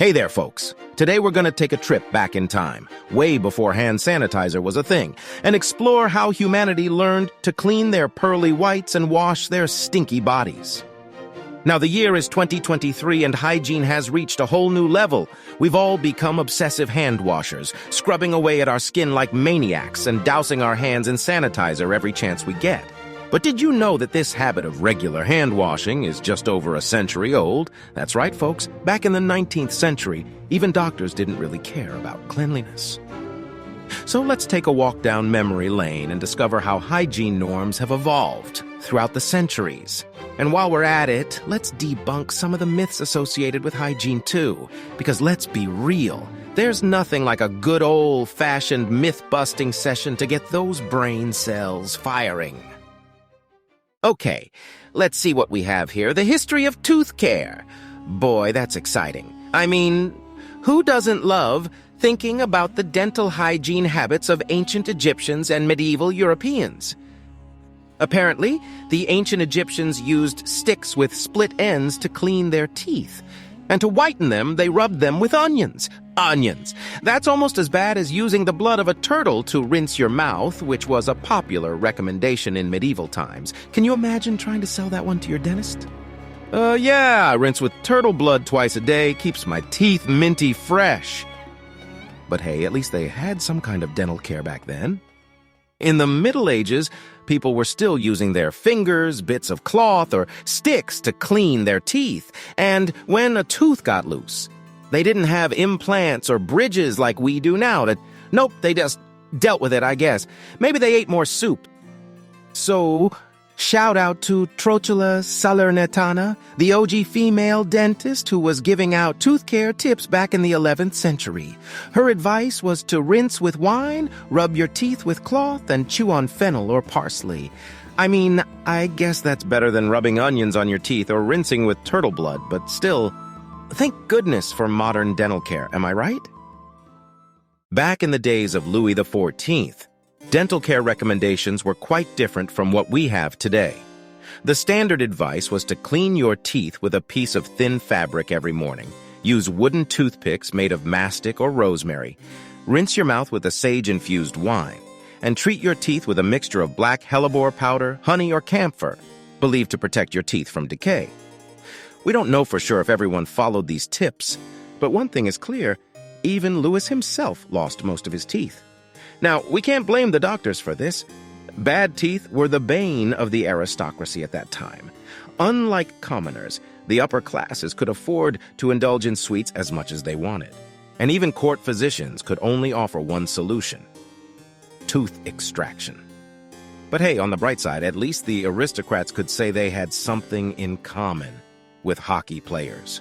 Hey there, folks. Today we're going to take a trip back in time, way before hand sanitizer was a thing, and explore how humanity learned to clean their pearly whites and wash their stinky bodies. Now, the year is 2023 and hygiene has reached a whole new level. We've all become obsessive hand washers, scrubbing away at our skin like maniacs and dousing our hands in sanitizer every chance we get. But did you know that this habit of regular hand washing is just over a century old? That's right, folks. Back in the 19th century, even doctors didn't really care about cleanliness. So let's take a walk down memory lane and discover how hygiene norms have evolved throughout the centuries. And while we're at it, let's debunk some of the myths associated with hygiene too. Because let's be real, there's nothing like a good old-fashioned myth-busting session to get those brain cells firing. Okay, let's see what we have here. The history of tooth care. Boy, that's exciting. I mean, who doesn't love thinking about the dental hygiene habits of ancient Egyptians and medieval Europeans? Apparently, the ancient Egyptians used sticks with split ends to clean their teeth. And to whiten them, they rubbed them with onions. Onions! That's almost as bad as using the blood of a turtle to rinse your mouth, which was a popular recommendation in medieval times. Can you imagine trying to sell that one to your dentist? Yeah, rinse with turtle blood twice a day keeps my teeth minty fresh. But hey, at least they had some kind of dental care back then. In the Middle Ages, people were still using their fingers, bits of cloth, or sticks to clean their teeth. And when a tooth got loose, they didn't have implants or bridges like we do now. Nope, they just dealt with it, I guess. Maybe they ate more soup. So, shout out to Trotula Salernitana, the OG female dentist who was giving out tooth care tips back in the 11th century. Her advice was to rinse with wine, rub your teeth with cloth, and chew on fennel or parsley. I mean, I guess that's better than rubbing onions on your teeth or rinsing with turtle blood, but still, thank goodness for modern dental care, am I right? Back in the days of Louis XIV, dental care recommendations were quite different from what we have today. The standard advice was to clean your teeth with a piece of thin fabric every morning. Use wooden toothpicks made of mastic or rosemary. Rinse your mouth with a sage-infused wine. And treat your teeth with a mixture of black hellebore powder, honey, or camphor, believed to protect your teeth from decay. We don't know for sure if everyone followed these tips, but one thing is clear, even Louis himself lost most of his teeth. Now, we can't blame the doctors for this. Bad teeth were the bane of the aristocracy at that time. Unlike commoners, the upper classes could afford to indulge in sweets as much as they wanted. And even court physicians could only offer one solution: tooth extraction. But hey, on the bright side, at least the aristocrats could say they had something in common with hockey players.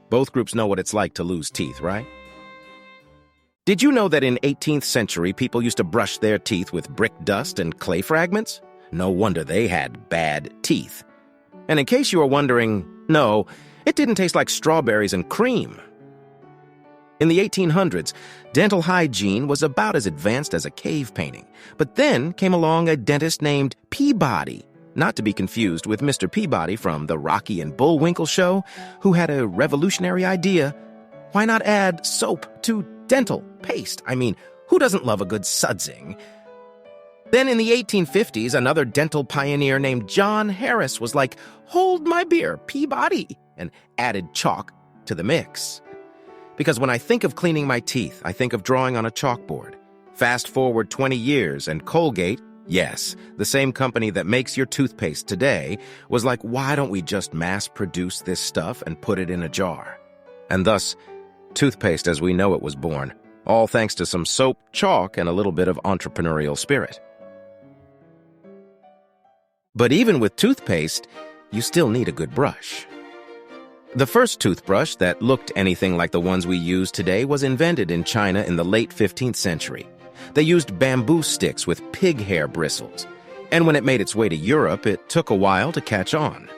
Both groups know what it's like to lose teeth, right? Did you know that in 18th century people used to brush their teeth with brick dust and clay fragments? No wonder they had bad teeth. And in case you were wondering, no, it didn't taste like strawberries and cream. In the 1800s, dental hygiene was about as advanced as a cave painting. But then came along a dentist named Peabody, not to be confused with Mr. Peabody from the Rocky and Bullwinkle show, who had a revolutionary idea. Why not add soap to dental paste? I mean, who doesn't love a good sudsing? Then in the 1850s, another dental pioneer named John Harris was like, "Hold my beer, Peabody," and added chalk to the mix. Because when I think of cleaning my teeth, I think of drawing on a chalkboard. Fast forward 20 years, and Colgate, yes, the same company that makes your toothpaste today, was like, why don't we just mass-produce this stuff and put it in a jar? And thus, toothpaste as we know it was born, all thanks to some soap, chalk, and a little bit of entrepreneurial spirit. But even with toothpaste, you still need a good brush. The first toothbrush that looked anything like the ones we use today was invented in China in the late 15th century. They used bamboo sticks with pig hair bristles. And when it made its way to Europe, it took a while to catch on.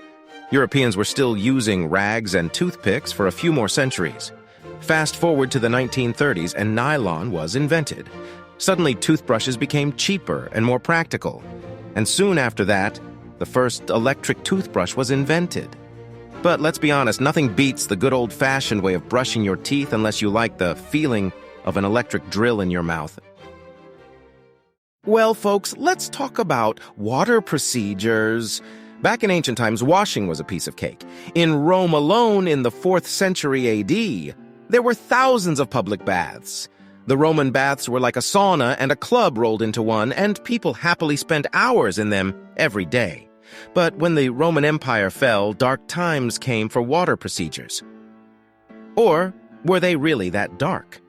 Europeans were still using rags and toothpicks for a few more centuries. Fast forward to the 1930s and nylon was invented. Suddenly, toothbrushes became cheaper and more practical. And soon after that, the first electric toothbrush was invented. But let's be honest, nothing beats the good old-fashioned way of brushing your teeth unless you like the feeling of an electric drill in your mouth. Well, folks, let's talk about water procedures. Back in ancient times, washing was a piece of cake. In Rome alone, in the 4th century AD, there were thousands of public baths. The Roman baths were like a sauna and a club rolled into one, and people happily spent hours in them every day. But when the Roman Empire fell, dark times came for water procedures. Or were they really that dark?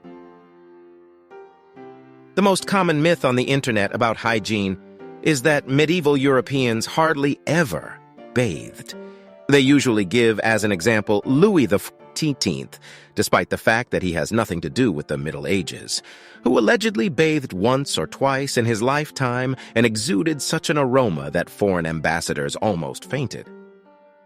The most common myth on the internet about hygiene is that medieval Europeans hardly ever bathed. They usually give as an example Louis XIV, despite the fact that he has nothing to do with the Middle Ages, who allegedly bathed once or twice in his lifetime and exuded such an aroma that foreign ambassadors almost fainted.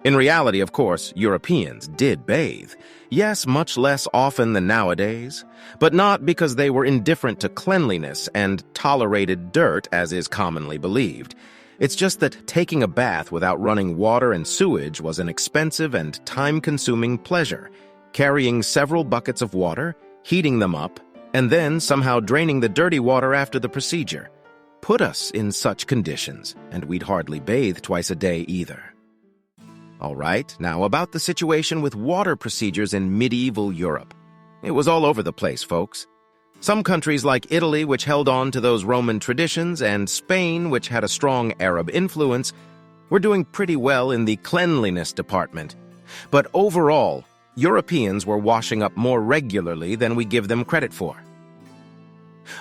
In reality, of course, Europeans did bathe. Yes, much less often than nowadays, but not because they were indifferent to cleanliness and tolerated dirt as is commonly believed. It's just that taking a bath without running water and sewage was an expensive and time-consuming pleasure, carrying several buckets of water, heating them up, and then somehow draining the dirty water after the procedure. Put us in such conditions, and we'd hardly bathe twice a day either. All right, now about the situation with water procedures in medieval Europe. It was all over the place, folks. Some countries like Italy, which held on to those Roman traditions, and Spain, which had a strong Arab influence, were doing pretty well in the cleanliness department. But overall, Europeans were washing up more regularly than we give them credit for.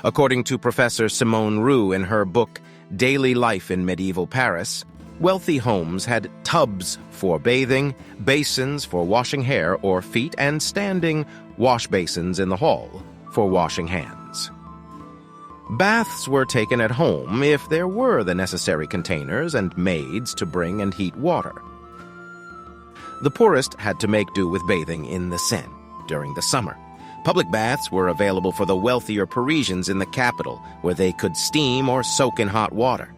According to Professor Simone Roux in her book, Daily Life in Medieval Paris, wealthy homes had tubs for bathing, basins for washing hair or feet, and standing wash basins in the hall for washing hands. Baths were taken at home if there were the necessary containers and maids to bring and heat water. The poorest had to make do with bathing in the Seine during the summer. Public baths were available for the wealthier Parisians in the capital, where they could steam or soak in hot water.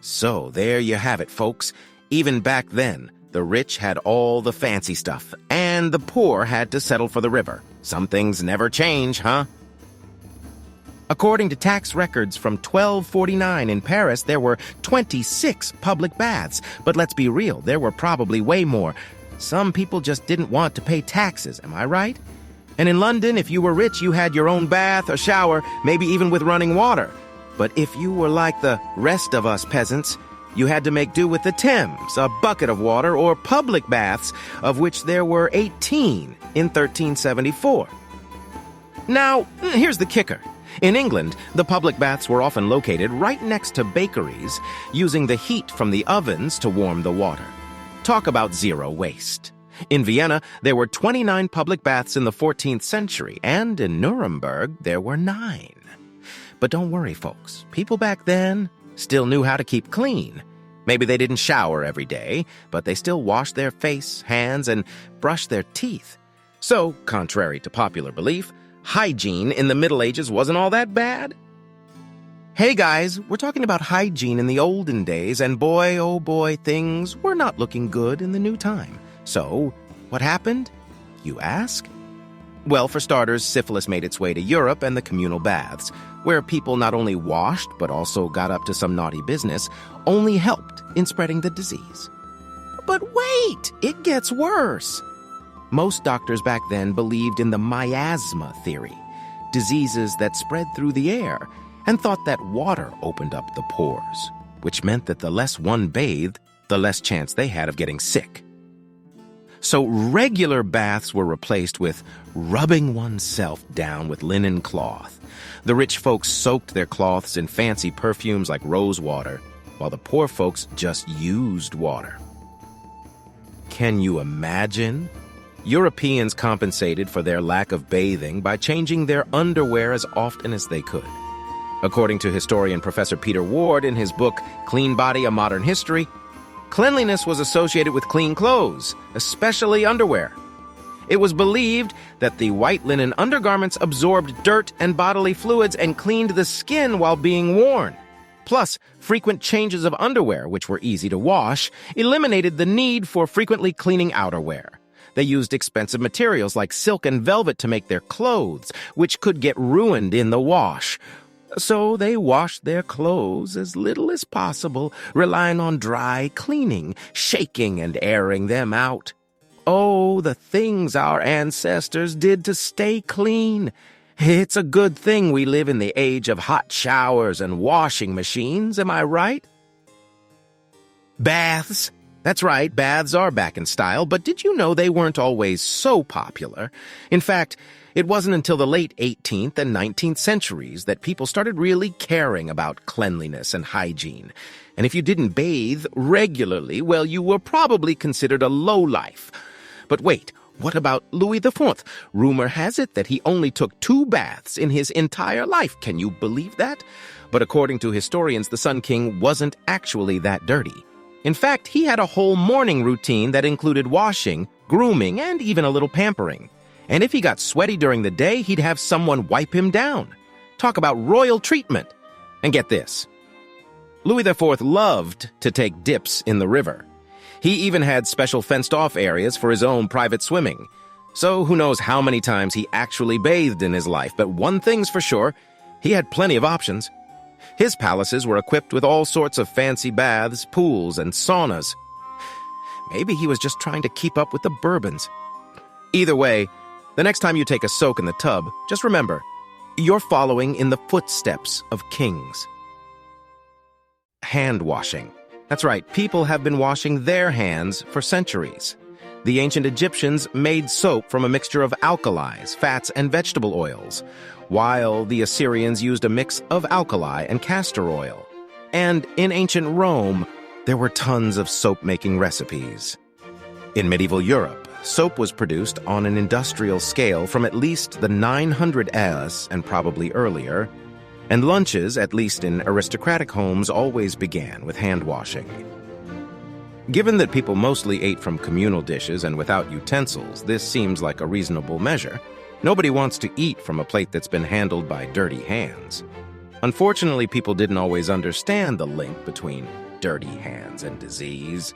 So there you have it, folks. Even back then, the rich had all the fancy stuff, and the poor had to settle for the river. Some things never change, huh? According to tax records from 1249 in Paris, there were 26 public baths. But let's be real, there were probably way more. Some people just didn't want to pay taxes, am I right? And in London, if you were rich, you had your own bath, a shower, maybe even with running water. But if you were like the rest of us peasants, you had to make do with the Thames, a bucket of water, or public baths, of which there were 18 in 1374. Now, here's the kicker. In England, the public baths were often located right next to bakeries, using the heat from the ovens to warm the water. Talk about zero waste. In Vienna, there were 29 public baths in the 14th century, and in Nuremberg, there were 9. But don't worry, folks. People back then still knew how to keep clean. Maybe they didn't shower every day, but they still washed their face, hands, and brushed their teeth. So, contrary to popular belief, hygiene in the Middle Ages wasn't all that bad. Hey guys, we're talking about hygiene in the olden days, and boy, oh boy, things were not looking good in the new time. So, what happened, you ask? Well, for starters, syphilis made its way to Europe and the communal baths, where people not only washed, but also got up to some naughty business, only helped in spreading the disease. But wait, it gets worse. Most doctors back then believed in the miasma theory, diseases that spread through the air, and thought that water opened up the pores, which meant that the less one bathed, the less chance they had of getting sick. So regular baths were replaced with rubbing oneself down with linen cloth. The rich folks soaked their cloths in fancy perfumes like rose water, while the poor folks just used water. Can you imagine? Europeans compensated for their lack of bathing by changing their underwear as often as they could. According to historian Professor Peter Ward in his book, Clean Body, A Modern History, cleanliness was associated with clean clothes, especially underwear. It was believed that the white linen undergarments absorbed dirt and bodily fluids and cleaned the skin while being worn. Plus, frequent changes of underwear, which were easy to wash, eliminated the need for frequently cleaning outerwear. They used expensive materials like silk and velvet to make their clothes, which could get ruined in the wash. So they washed their clothes as little as possible, relying on dry cleaning, shaking and airing them out. Oh, the things our ancestors did to stay clean. It's a good thing we live in the age of hot showers and washing machines, am I right? Baths. That's right, baths are back in style, but did you know they weren't always so popular? In fact, it wasn't until the late 18th and 19th centuries that people started really caring about cleanliness and hygiene. And if you didn't bathe regularly, well, you were probably considered a lowlife. But wait, what about Louis IV? Rumor has it that he only took 2 baths in his entire life. Can you believe that? But according to historians, the Sun King wasn't actually that dirty. In fact, he had a whole morning routine that included washing, grooming, and even a little pampering. And if he got sweaty during the day, he'd have someone wipe him down. Talk about royal treatment. And get this. Louis IV loved to take dips in the river. He even had special fenced-off areas for his own private swimming. So who knows how many times he actually bathed in his life, but one thing's for sure, he had plenty of options. His palaces were equipped with all sorts of fancy baths, pools, and saunas. Maybe he was just trying to keep up with the Bourbons. Either way, the next time you take a soak in the tub, just remember, you're following in the footsteps of kings. Hand washing. That's right, people have been washing their hands for centuries. The ancient Egyptians made soap from a mixture of alkalis, fats, and vegetable oils, while the Assyrians used a mix of alkali and castor oil. And in ancient Rome, there were tons of soap-making recipes. In medieval Europe, soap was produced on an industrial scale from at least the 900 AS and probably earlier, and lunches, at least in aristocratic homes, always began with hand washing. Given that people mostly ate from communal dishes and without utensils, this seems like a reasonable measure. Nobody wants to eat from a plate that's been handled by dirty hands. Unfortunately, people didn't always understand the link between dirty hands and disease.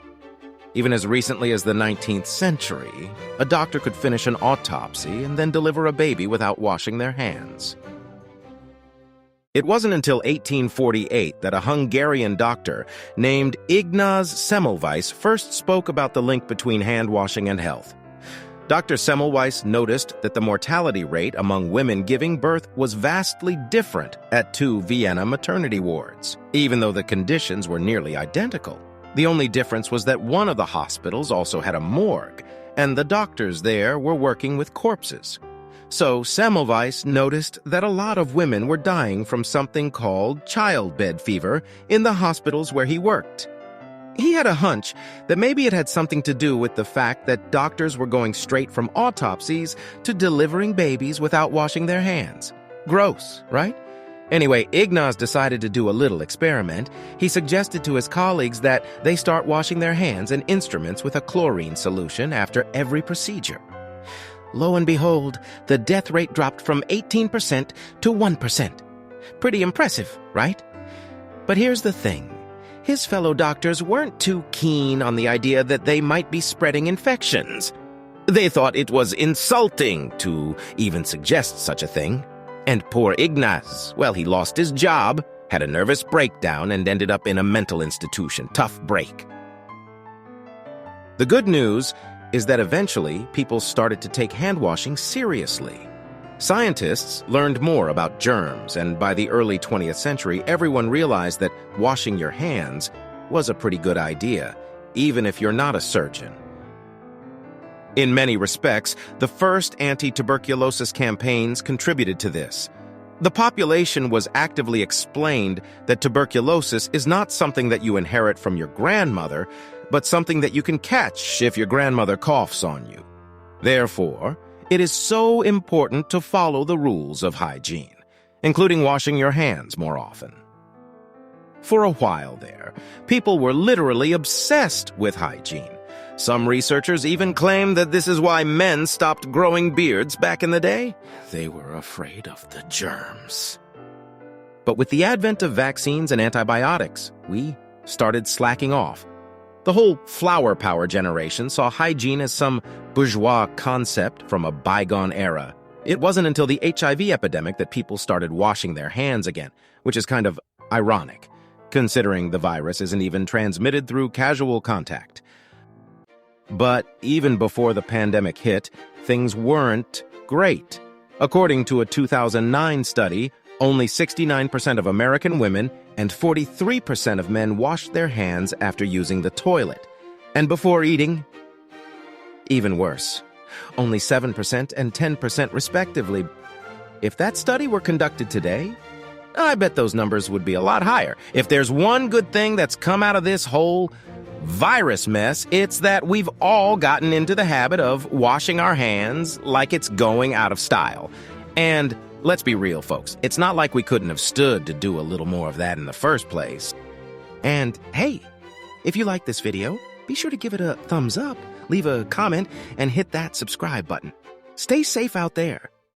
Even as recently as the 19th century, a doctor could finish an autopsy and then deliver a baby without washing their hands. It wasn't until 1848 that a Hungarian doctor named Ignaz Semmelweis first spoke about the link between hand washing and health. Dr. Semmelweis noticed that the mortality rate among women giving birth was vastly different at 2 Vienna maternity wards, even though the conditions were nearly identical. The only difference was that one of the hospitals also had a morgue, and the doctors there were working with corpses. So Semmelweis noticed that a lot of women were dying from something called childbed fever in the hospitals where he worked. He had a hunch that maybe it had something to do with the fact that doctors were going straight from autopsies to delivering babies without washing their hands. Gross, right? Anyway, Ignaz decided to do a little experiment. He suggested to his colleagues that they start washing their hands and instruments with a chlorine solution after every procedure. Lo and behold, the death rate dropped from 18% to 1%. Pretty impressive, right? But here's the thing. His fellow doctors weren't too keen on the idea that they might be spreading infections. They thought it was insulting to even suggest such a thing. And poor Ignaz, well, he lost his job, had a nervous breakdown, and ended up in a mental institution. Tough break. The good news is that eventually people started to take hand washing seriously. Scientists learned more about germs, and by the early 20th century, everyone realized that washing your hands was a pretty good idea, even if you're not a surgeon. In many respects, the first anti-tuberculosis campaigns contributed to this. The population was actively explained that tuberculosis is not something that you inherit from your grandmother, but something that you can catch if your grandmother coughs on you. Therefore, it is so important to follow the rules of hygiene, including washing your hands more often. For a while there, people were literally obsessed with hygiene. Some researchers even claim that this is why men stopped growing beards back in the day. They were afraid of the germs. But with the advent of vaccines and antibiotics, we started slacking off. The whole flower power generation saw hygiene as some bourgeois concept from a bygone era. It wasn't until the HIV epidemic that people started washing their hands again, which is kind of ironic, considering the virus isn't even transmitted through casual contact. But even before the pandemic hit, things weren't great. According to a 2009 study, only 69% of American women and 43% of men washed their hands after using the toilet. And before eating, even worse, only 7% and 10% respectively. If that study were conducted today, I bet those numbers would be a lot higher. If there's one good thing that's come out of this whole virus mess, it's that we've all gotten into the habit of washing our hands like it's going out of style. And let's be real, folks. It's not like we couldn't have stood to do a little more of that in the first place. And hey, if you like this video, be sure to give it a thumbs up, leave a comment, and hit that subscribe button. Stay safe out there.